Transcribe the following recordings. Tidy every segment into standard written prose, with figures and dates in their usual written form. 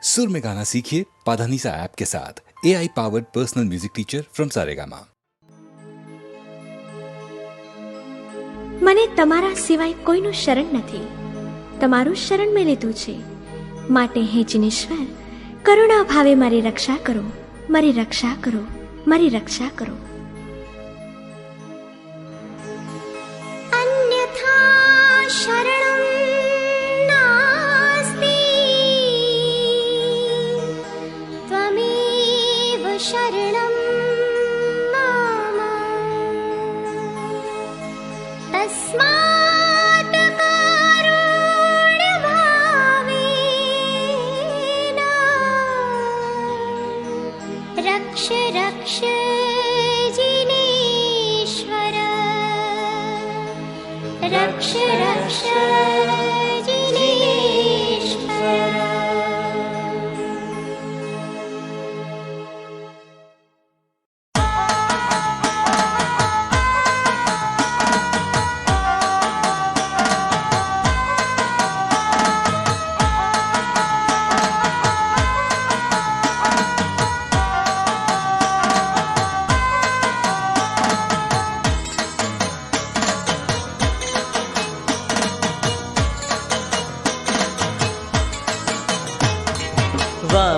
सुर में गाना सीखिए पाधानीसा ऐप के साथ। AI powered personal music teacher from Saregama. મને તમારા સિવાય કોઈનું શરણ નથી, તમારું શરણ મેં લીધું છે, માટે હે જીનેશ્વર કરુણા ભાવે મારી રક્ષા કરો, મારી રક્ષા કરો, મારી રક્ષા કરો. અન્યથા શરણં નાસ્તિ ત્વમેવ શરણં મમ તસ્માત કારુણ્યભાવેન રક્ષ રક્ષ જીનેશ્વર, રક્ષ રક્ષ જીનેશ્વર.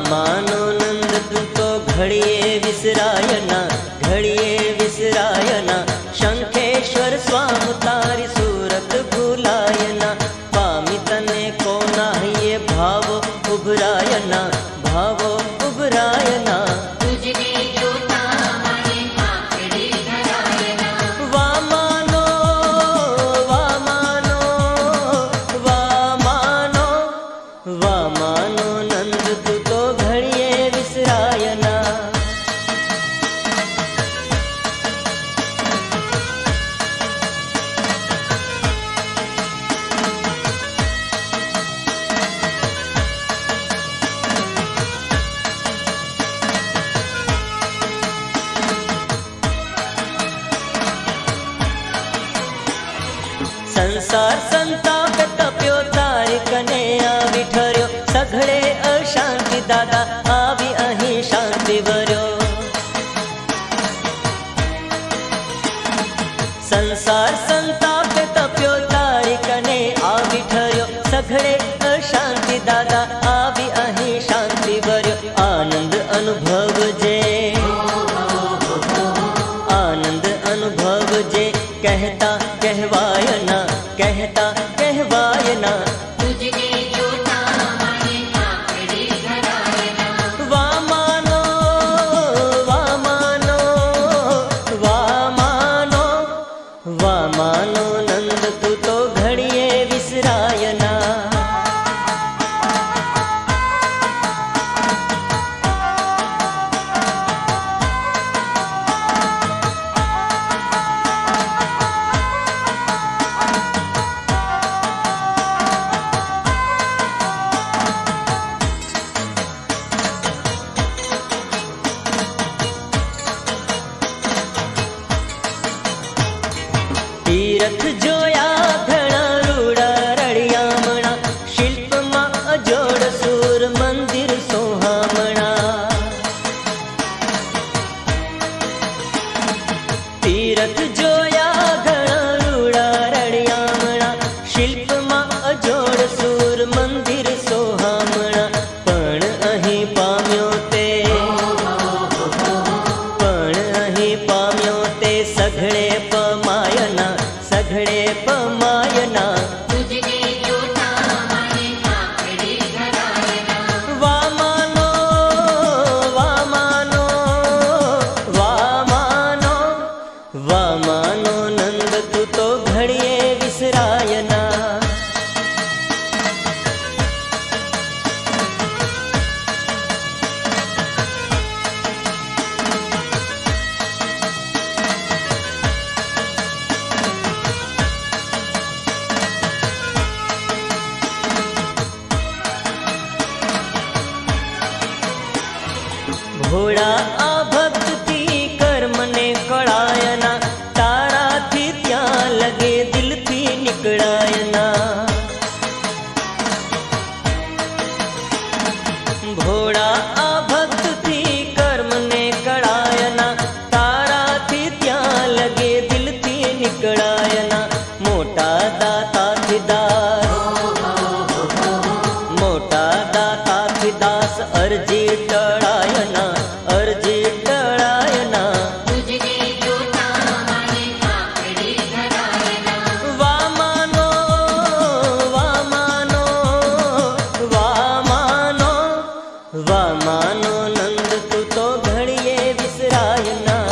માનો નંદ તું તો ઘડીએ વિસરાયના, ઘડીએ વિસરાયના. શંખેશ્વર સ્વામ તારી સુરત ભૂલાયના. પામી તને કોના હૈયે ભાવો ઉભરાયના, ભાવો ઉભરાયના. સંસાર સંતાપ તપ્યો તારી કને આવી ઠર્યો. સઘળે અશાંતિ દાદા આવી અહીં શાંતિ ભર્યો. સંસાર સંતાપ તપ્યો તારી કને આવી ઠર્યો. સઘળે અશાંતિ દાદા આવી અહીં શાંતિ ભર્યો. આનંદ અનુભવજે, આનંદ અનુભવજે. કહેતા કહેવાય ના, કહેતા કહેવાય ના. વામાનો વામાનો વામાનો વામાનો નંદ તું તો ઘડીએ વિસરાય ના. તીરથ જોયા ઘણા રૂડા રળિયામણા. શિલ્પમાં અજોડ સૂર મંદિર સોહામણા. તીરથ જોયા ઘણા રૂડા રળિયામણા. શિલ્પમાં અજોડ સૂર મંદિર સોહામણા. પણ અહીં પામ્યો તે, પણ અહીં પામ્યો તે સઘળે પમાયના, સઘળે પમાયના. વામાનો વામાનો વામાનો વામાનો નંદ તું તો ઘડીએ વિસરાયના. ભોળા આ ભક્તથી કર્મને કળાયના. તારાથી ત્યાં લગે દિલથી નીકળાયના. ભોળા આ ભક્તથી કર્મને કળાયના, તારાથી ત્યાં લગે દિલથી નીકળાયના. મોટા દાતાથી દાસ, મોટા દાતાથી દાસ અરજી ટળાયના, અરજી ટળાયના. વામાનો વામાનો વામાનો વામાનો નંદ તું તો ઘડીએ વિસરાયના.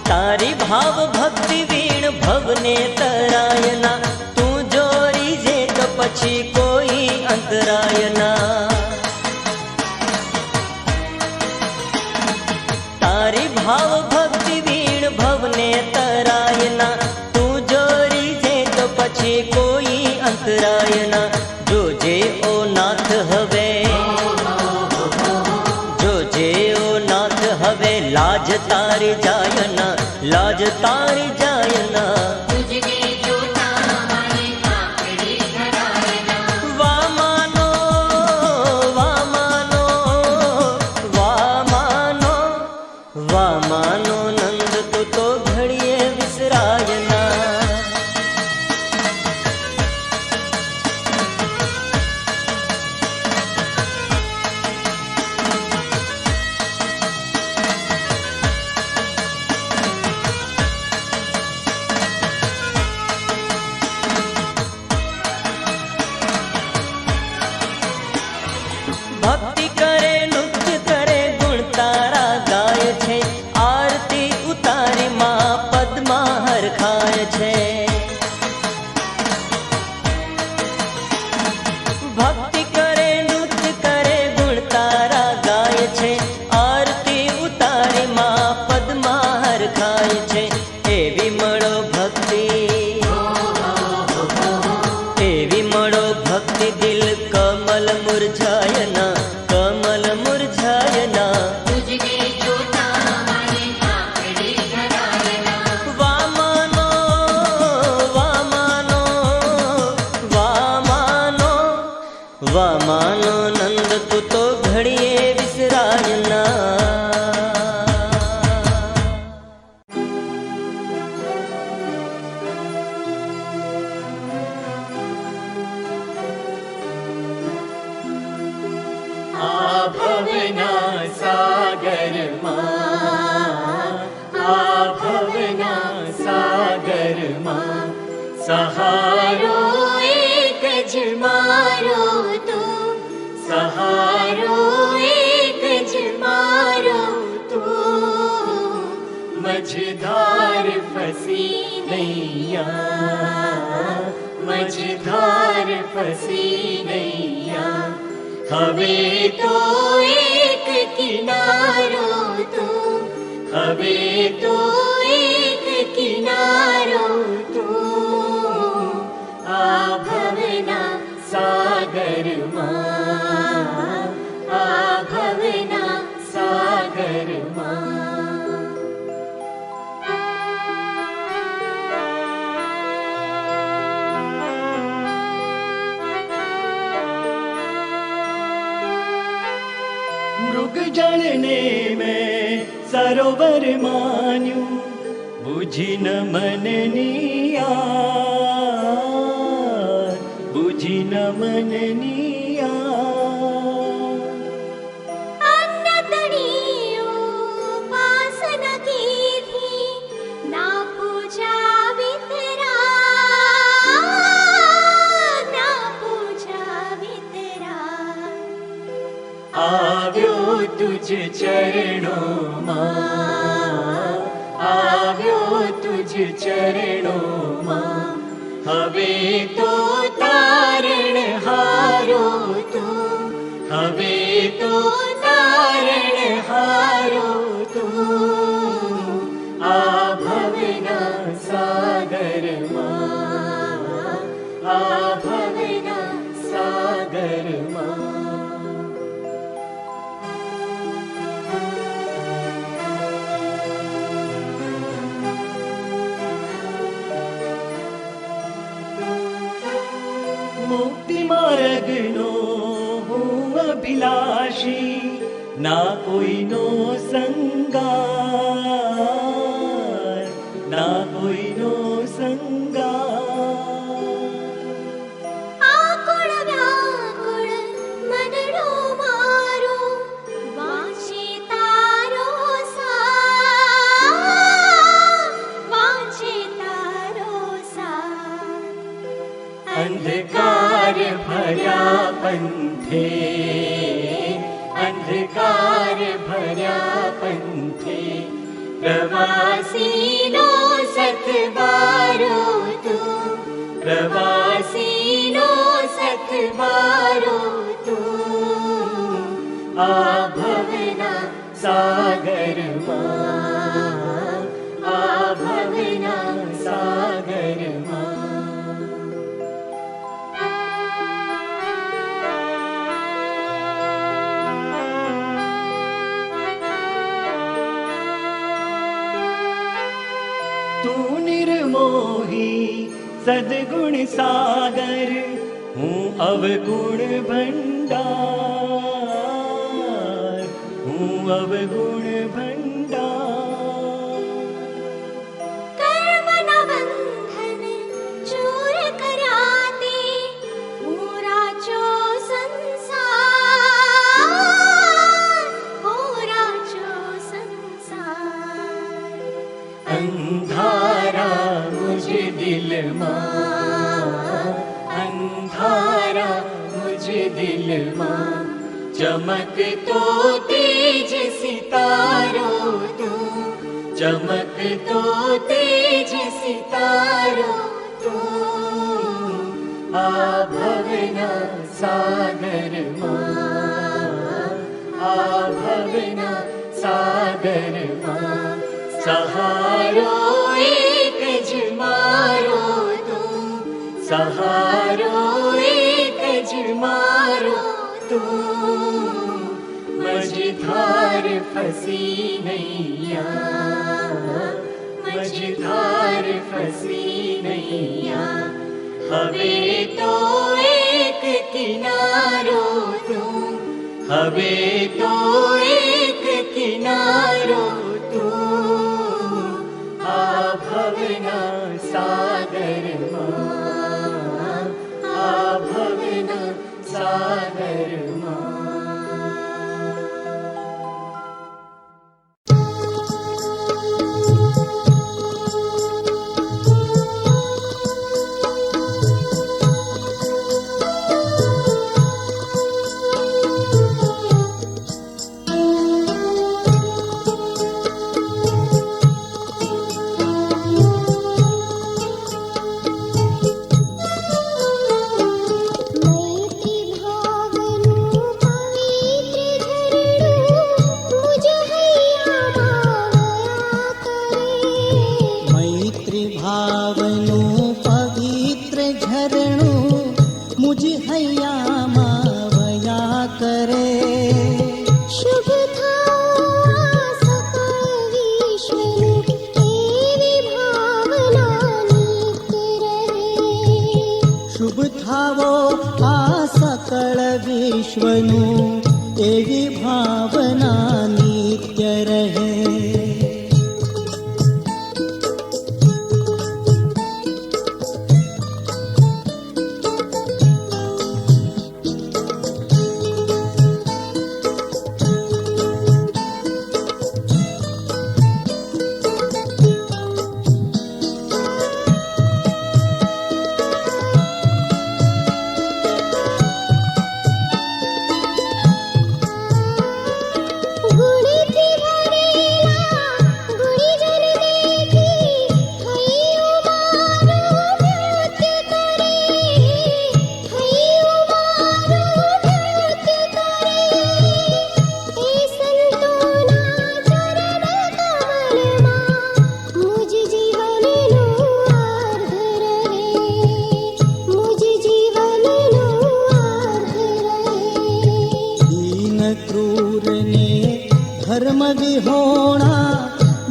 તારી ભાવ ભક્તિ વીણ ભવને તરાયના, તું જોરી જે તો પછી કોઈ અંતરાયના. તારી ભાવ ભક્તિ વીણ ભવને તરાયના, તું જોરી જે તો પછી કોઈ અંતરાયના. જોજે ઓ નાથ હવે, જોજે ઓ નાથ હવે લાજ તારી જાયના, લાજ તારી જાયના. વામાનો વામાનો વામાનો વામાનો નંદ તું તો ઘડીએ વિસરાયના. ભક્તિ કરે નૃત્ય કરે ગુણ તારા ગાય છે, આરતી ઉતારી માં પદમાં હરખાય છે. ભક્તિ કરે નૃત્ય કરે ગુણ તારા ગાય છે, આરતી ઉતારી માં પદમાં હરખાય છે. એવી મળો ભક્તિ, એવી મળો ભક્તિ દિલ કમલ મુરઝાયના, કમલ મુરઝાયના. વામાનો વામાનો વામાનો વામાનો નંદ તું તો ઘડીએ વિસરાયના. આ ભવના સાગરમાં, આ ભવના સાગરમાં સહારો એક જ મારો તું, સહારો એક જ મારો તું. મझधार ફસી નૈયા, મझधार ફસી નૈયા. હવે તો એક કિનારો તું, હવે તો એક કિનારો તું. આ ભવના સાગરમાં, આ ભવના સાગરમાં. મૃગ જળને મેં સરોવર માન્યું, બુઝી ન મનની યાર, બુઝી ન મનની યાર. अन्नतड़ियों पास न की थी, ना पूछा वितरा, ना पूछा वितरा. આવ્યો તુજ ચરણોમાં, આવ્યો તુજ ચરણોમાં. હવે તો તારણ હારો તું, હવે તો તારણ હારો તું. સ્વર્ગનો હું અભિલાષી, ના કોઈનો સંગાર, ના કોઈનો સંગાર. આકુળ વ્યાકુળ મનડું મારું વાંચે તારો સાથ, વાંચે તારો સાથ. અંધકાર ભર્યા પંથે, અંધકાર ભર્યા પંથે, પ્રવાસીનો સથવારો તું, પ્રવાસીનો સથવારો તું. આ ભવના સાગરમાં, આ ભવના સાગરમાં. તું નિર્મોહી સદગુણ સાગર, હું અવગુણ ભંડાર, હું અવગુણ ભંડાર. કર્મના બંધન ચૂર કર્યા તે હું રાચો સંસાર, હું રાચો સંસાર. અંધારા મુझ દિલમાં, અંધારા મુझ દિલમાં, ચમકતો તેજ સિતારો તું, ચમકતો તેજ સિતારો તું. આ ભવના સાગરમાં, આ ભવના સાગરમાં, સહારો એક જ મારો તું, સહારો એક જ મારો તું. મझधार ફસી નૈયા, મझधार ફસી નૈયા, હવે તો એક કિનારો તું, હવે તો એક કિનારો તું. આ ભવના સાગરમાં, આ ભવના સાગરમાં. વિશ્વનું એવી ભાવના નિત્ય રહે. ધર્મ વિહોણા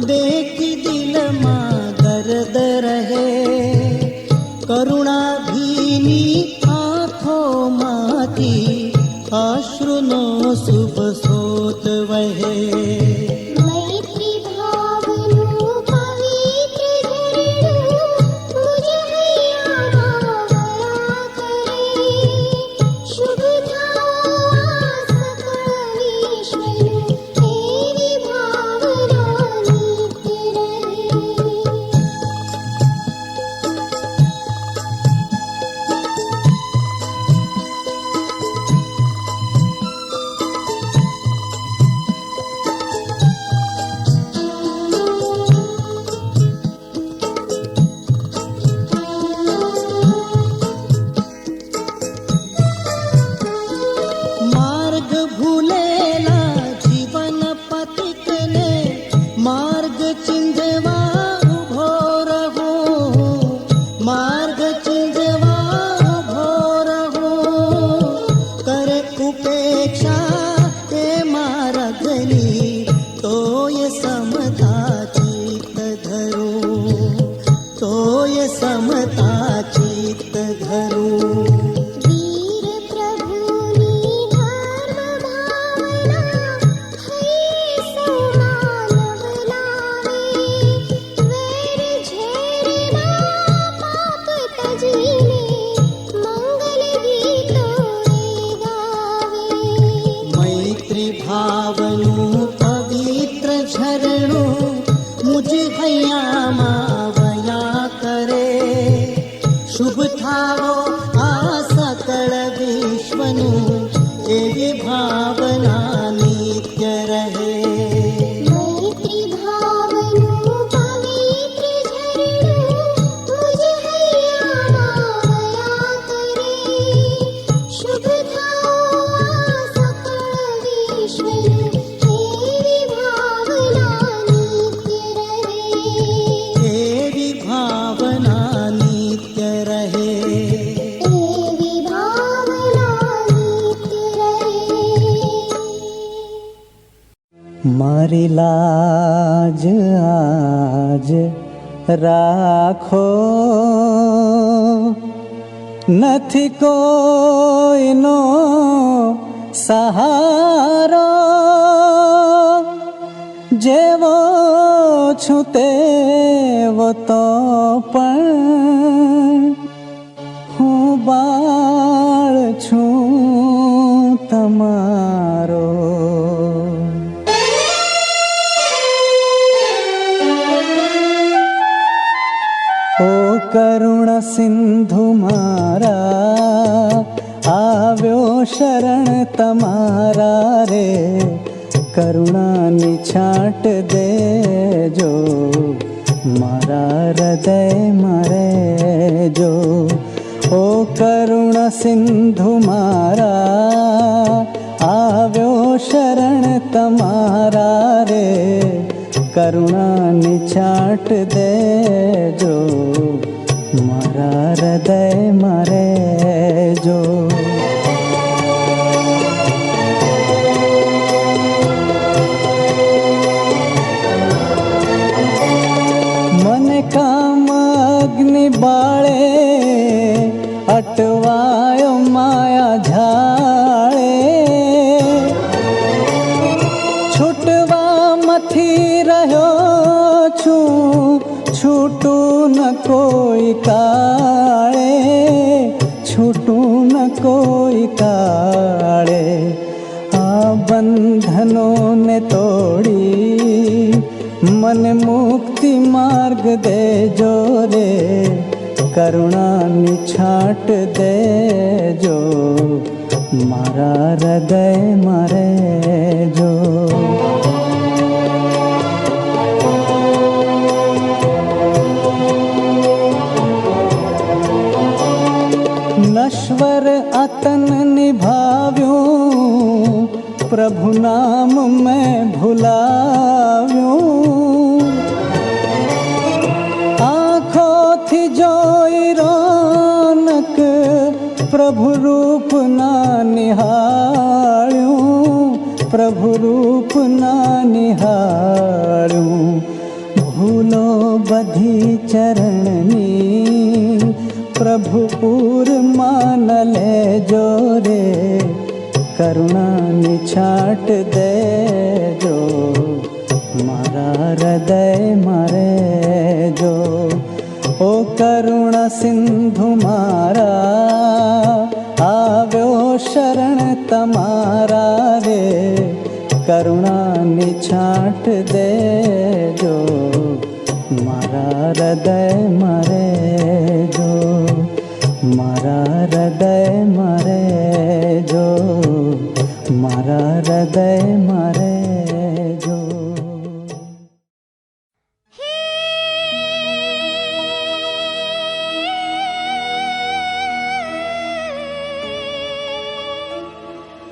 દેખી દિલમાં દર્દ રહે. કરુણા ભીની આંખોમાં मार्ग चिंधवा उभो रहो, मार्ग चिंधवा उभो रहो, करे उपेक्षा ते मार्गनी, तोय समता चित्त धरो, तोय समता चित्त धरो। वीर प्रभुनी धर्म भावना, है समानव लावे, वैर झेरना पाप तजीने, मंगल गीतो रे गावे। मैत्री भावनु पवित्र झरणु, मुझ हैयामा वया करे, शुभ थावो आ सकल विश्वनु, एवी भावना नित्य रहे। मैत्री भावनु पवित्र झरणु, मुझ हैयामा वया करे, शुभ थाओ आ सकल विश्वनु, एवी भावना नित्य रहे। एवी भावना नित्य रहे। एवी भावना नित्य रहे। मारी लाज आज राखो, નથી કોઈનો સહારો, જેવો છું તેવો તો પણ હું બાળ છું તમારો। ओ करुण सिंधु मारा, આવ્યો શરણ તમારા રે, કરુણાની છાંટ દેજો, મારા હૃદય મારે જો। ओ करुण सिंधु मारा, આવ્યો શરણ તમારા રે, કરુણાની છાંટ દેજો, મારા હૃદય મારે જો। મને કામ અગ્નિ બાળે, અટવાયો માયા ઝાળે, છૂટવામાંથી રહ્યો છું, છૂટું ન કોઈ કાળે, છૂટું ન કોઈ કાળે। આ બંધનોને તોડી, મને મુક્તિ માર્ગ દેજો રે, કરુણાની છાંટ દેજો, મારા હૃદય મારે જો। નશ્વર અતન નિભાવ્યું, પ્રભુ નામ મેં ભૂલાવ્યું, આંખોથી જોઈ રોનક, પ્રભુ રૂપ ના નિહાળ્યું, પ્રભુ રૂપ ના નિહાળ્યું। ભૂલો બધી ચરણની, પ્રભુ પૂર માન લેજો રે, કરુણાની છાંટ દેજો, મારા હૃદય મારે જો। ओ करुण सिंधु मारा, આવ્યો શરણ તમારા રે, કરુણાની છાંટ દેજો, મારા હૃદય મારે જો, મારા હૃદય મારે જો, મારા હૃદય મારે જો।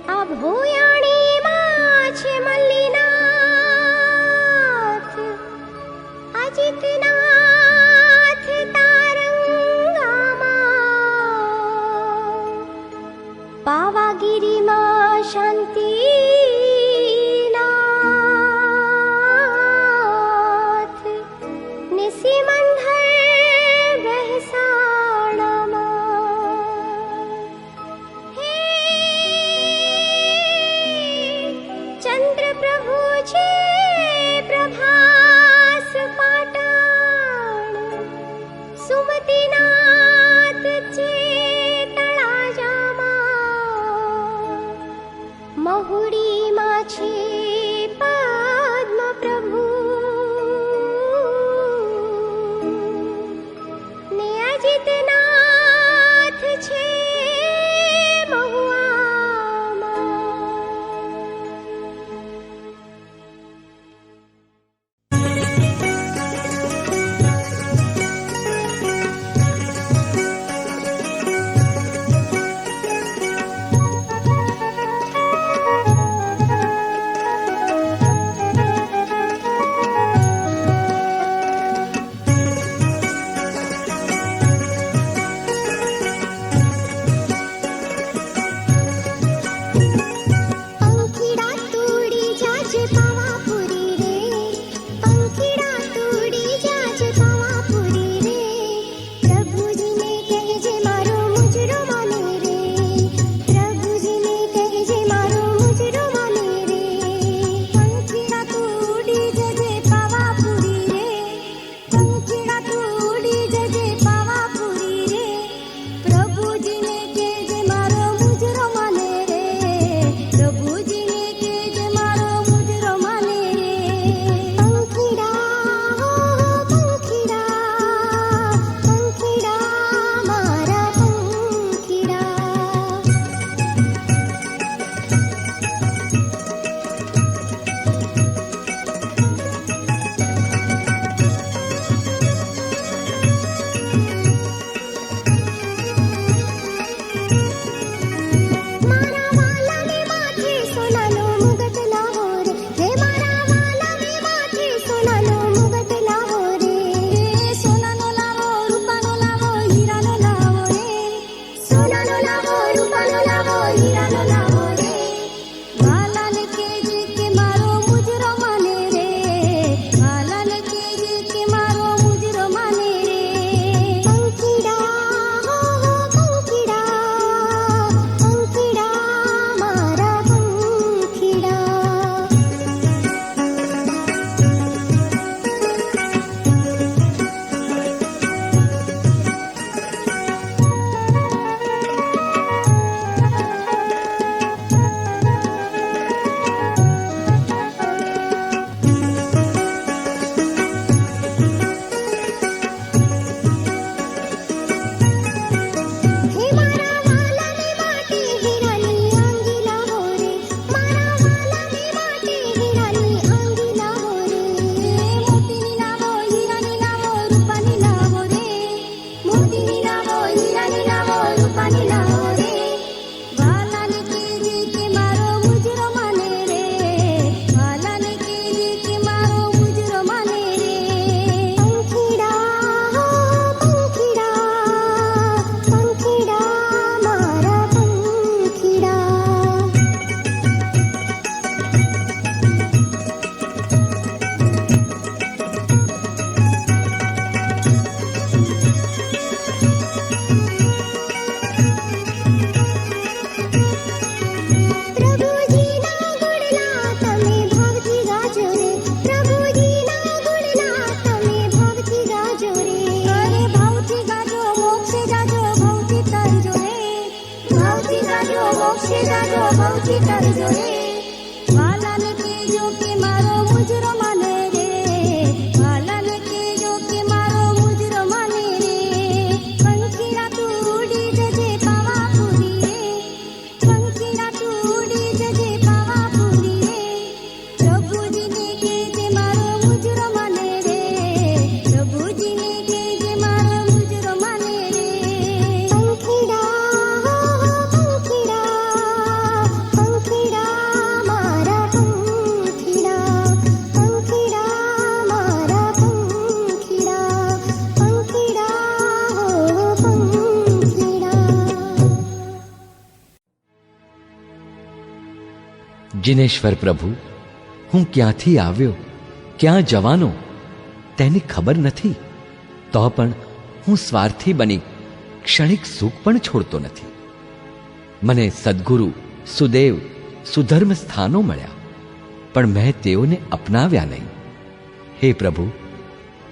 આ ભૂયાણીમાં છે મલ્લીનાથ, આદિત્યનાથ તારંગામાં, પાવાગીરીમાં શાંતિનાથ, નિશિમંધર બહેસાણામાં. હે ચંદ્ર પ્રભુ છે પ્રભાસ પાટણ, સુમતિનાથ છે તળાજામાં, મહુડીમાં છે પદ્મ પ્રભુ, ને અજિતનાથ છે મહુવામાં. પંખીડા તોડી જાજ પાવાપુરી રે, પંખીડા તોડી જાજ પાવાપુરી રે, પ્રભુજીને કહેજે મારો મુજરો માને રે, પ્રભુજીને કહેજે મારો મુજરો માને રે. પંખીડા તોડી જજે પાવાપુરી રે, પંખીડા તોડી જજે પાવાપુરી રે, પ્રભુજીને કહેજે મારો મુજરો માને રે, પ્રભુજીને કહેજે મારો મુજરો માને રે. પંખીડા હો પંખીડા, પંખીડા મારા પંખીડા. મારા વાલાને માથે સોનાનો મુગટ લાવો રે, હે મારા વાલાને માથે સોનાનો મુગટ લાવો રે, સોનાનો લાવો રૂપાનો લાવો હીરાનો લાવો રે, સોનાનો લાવો રૂપાનો લાવો હીરાનો લાવો રે. વાલાને કહેજે કે મારો મુજરો માને રે, વાલાને કહેજે કે મારો મુજરો માને રે. પંખીડા હો પંખીડા, પંખીડા મારા પંખીડા. હે મારા વાલાને માટે હીરાની આંગી લાવો રે, મારા વાલાને માટે હીરાની આંગી લાવો રે, મોતીની લાવો હીરાની લાવો રૂપાની લાવો રે, મોતીની લાવો હીરાની લાવો રૂપાની લાવો રે. વાલાને કહેજે કે મારો મુજરો માને રે, વાલાને કહેજે કે મારો મુજરો માને રે. પંખીડા હો પંખીડા, પંખીડા મારા પંખીડા. પ્રભુજીના ગુણના તમે ભાવથી ગાજો રે, પ્રભુજીના ગુણના તમે ભાવથી ગાજો રે, અરે ભાવથી ગાજો મોક્ષે જાજો ભાવથી તરજો રે, ભાવથી ગાજો મોક્ષે જાજો ભાવથી તરજો રે. વાલાને કહેજો કે મારો મુજરો માને રે, વાલાને કહેજો કે મારો મુજરો માને રે. પંખીડા તોડી જજે પાવાપુરી રે, પંખીડા તોડી જજે પાવાપુરી રે, પ્રભુજીને કહેજે મારો મુજરો માને રે, પ્રભુજીને કહેજે મારો મુજરો માને રે. પંખીડા હો પંખીડા, પંખીડા જિનેશ્વર પ્રભુ, હું ક્યાંથી આવ્યો, ક્યાં જવાનો તેની ખબર નથી, તો પણ હું સ્વાર્થી બની ક્ષણિક સુખ પણ છોડતો નથી. મને સદ્ગુરુ, સુદેવ, સુધર્મ સ્થાનો મળ્યા, પણ મેં તેઓને અપનાવ્યા નહીં. હે પ્રભુ,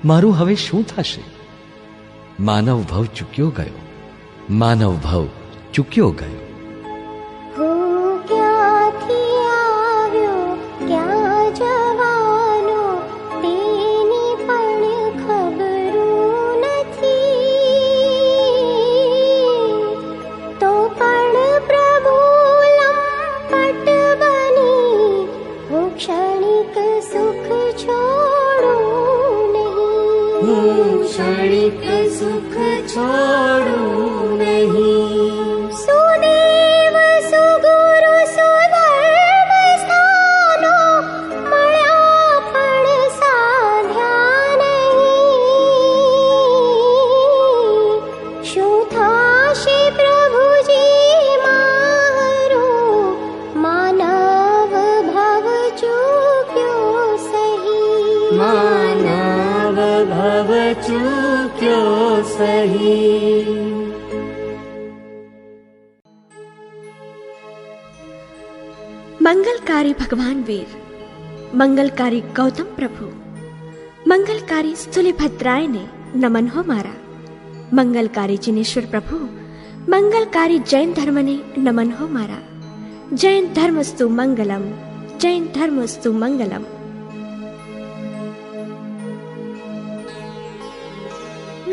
મારું હવે શું થશે? માનવ ભવ ચૂક્યો ગયો, માનવ ભવ ચૂક્યો ગયો. હું ક્યાંથી આવ્યો, ક્યાં જવાનો તેની પણ ખબરું નથી. તો પણ પ્રભુ લંપટ બની હું ક્ષણિક સુખ છોડું નહીં. ક્ષણિક સુખ છોડું નહીં. સુદેવ, સુગુરુ, સુધર્મ સ્થાનો મળ્યા પણ સાધ્યા નહીં. શું થાશે પ્રભુજી મારું, માનવ ભવ ચૂક્યો સહી. માનવ ભવ ચૂક્યો સહી. મંગલકારી ભગવાન વીર, મંગલકારી ગૌતમ પ્રભુ, મંગલકારી સ્થુલિભદ્રાયને નમન હો મારા. મંગલકારી જિનેશ્વર પ્રભુ, મંગલકારી જૈન ધર્મને નમન હો મારા. જૈન ધર્મસ્તુ મંગલમ, જૈન ધર્મસ્તુ મંગલમ.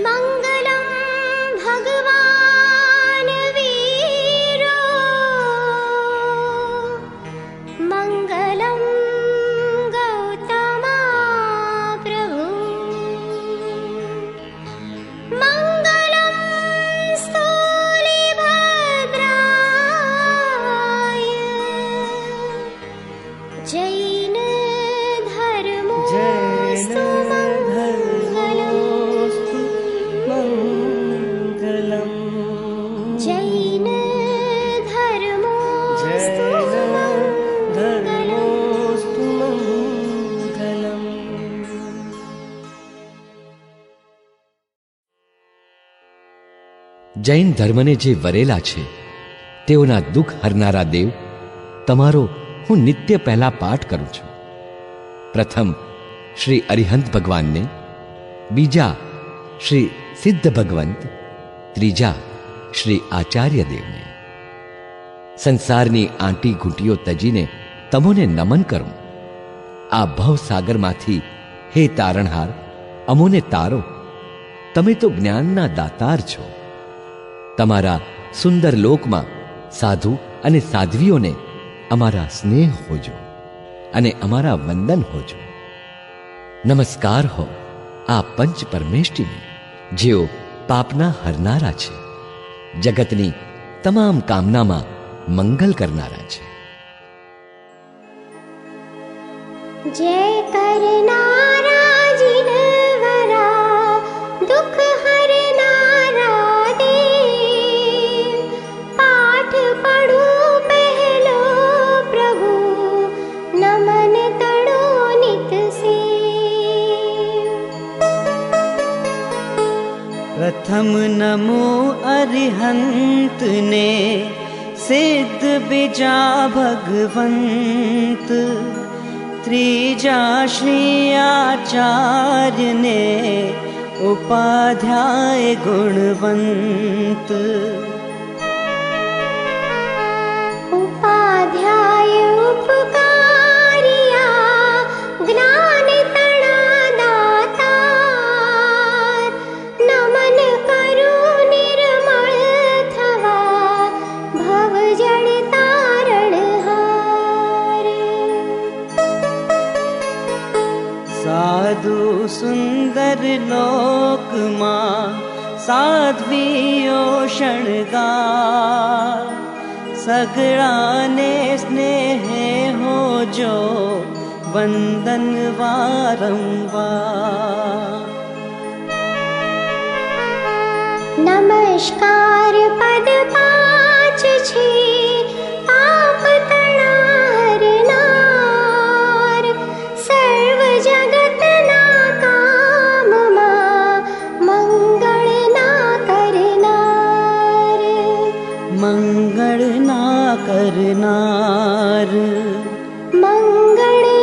મંગલમ ભગવાન વીરો, મંગલમ ગૌતમા પ્રભુ, મંગલમ સ્થૂલિભદ્રાય, જૈન ધર્મોસ્તુ મંગલમ. જૈન ધર્મોસ્તુ મંગલમ. જૈન ધર્મને જે વરેલા છે તેઓના દુઃખ હરનારા દેવ, તમારો હું નિત્ય પહેલા પાઠ કરું છું. પ્રથમ શ્રી અરિહંત ભગવાનને, બીજા શ્રી સિદ્ધ ભગવંત, ત્રીજા શ્રી આચાર્ય દેવને. સંસારની આંટી ઘૂંટીઓ તજીને તમોને નમન કરું. આ ભવસાગરમાંથી હે તારણહાર, અમોને તારો. તમે તો જ્ઞાનના દાતાર છો. તમારા સુંદર લોકમાં સાધુ અને સાધ્વીઓને અમારા સ્નેહ હોજો અને અમારા વંદન હોજો. નમસ્કાર હો આ પંચ પરમેષ્ટીને, જેઓ પાપના હરનારા છે, જગતની તમામ કામનામાં મંગલ કરનારા છે. જય કરનારા જીનવરા, દુઃખ હરનારા દેવ, પાઠ પડું પહેલો પ્રભુ, નમન તણો નિત સેવ. પ્રથમ નમો અરિહંતને, સિદ્ધ બીજા ભગવંત, ત્રીજા શ્રી આચાર્યને, ઉપાધ્યાય ગુણવંત. ઉપાધ્યાય ઉપકારિયા, જ્ઞાન તણા દાતાર, નમન કરું નિર્મળ થવા, ભવ જળ તારણહાર. સાધુ સુંદર લોકમાં સાધ્વીઓ શણગાર, સગળાને સ્નેહે હોજો વંદન વારંવાર. નમસ્કાર પદ પાંચ છે, પાપ તણા મંગળ ના કરનાર મંગળ